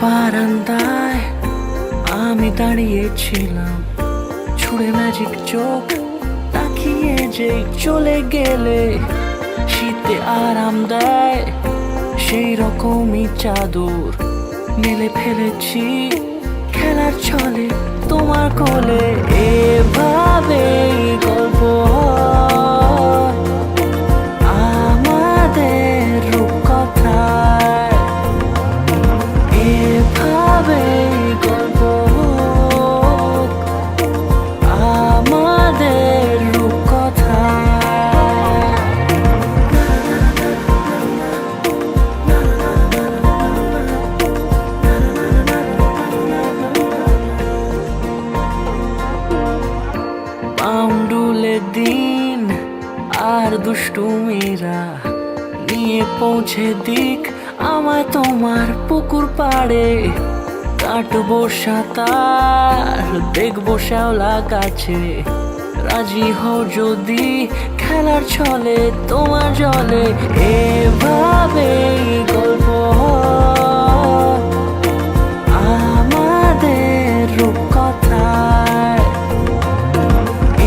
বারান্দায় আমি দাঁড়িয়েছিলাম, ছুঁড়ে ম্যাজিক চোখ তাকিয়ে যেই চলে গেলে। শীতে আরাম দেয় সেই রকমই চাদর মেলে ফেলেছি খেলার ছলে তোমার কোলে। এভাবে গল্প হয় আমাদের রূপকথায়, এভাবে গল্প হোক আমাদের রূপকথায়। পাউন্ডুলে দিন আর দুষ্টুমিরা নিয়ে পৌঁছে দিক আমায় তোমার পুকুর পাড়ে। কাটবো সাঁতার, দেখবো শ্যাওলা গাছে, রাজি হও যদি খেলার ছলে তোমার জলে। এভাবেই গল্প হয় আমাদের রূপকথায়,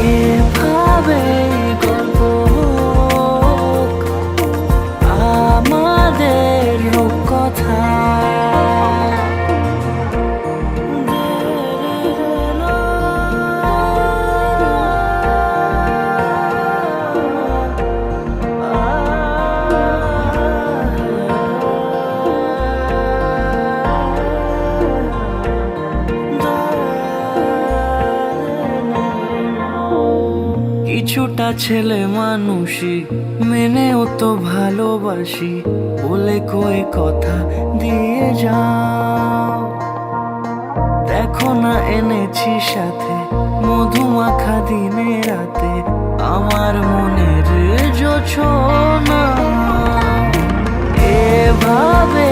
এভাবেই গল্প হোক আমাদের রূপকথায়। কিছুটা ছেলে মানুষই মেনেও তো ভালোবাসি, বলে কয়ে কথা দিয়ে যাও। দেখো না এনেছি সাথে মধুমাখা দিনে রাতে আমার মনের জোছনা। এভাবে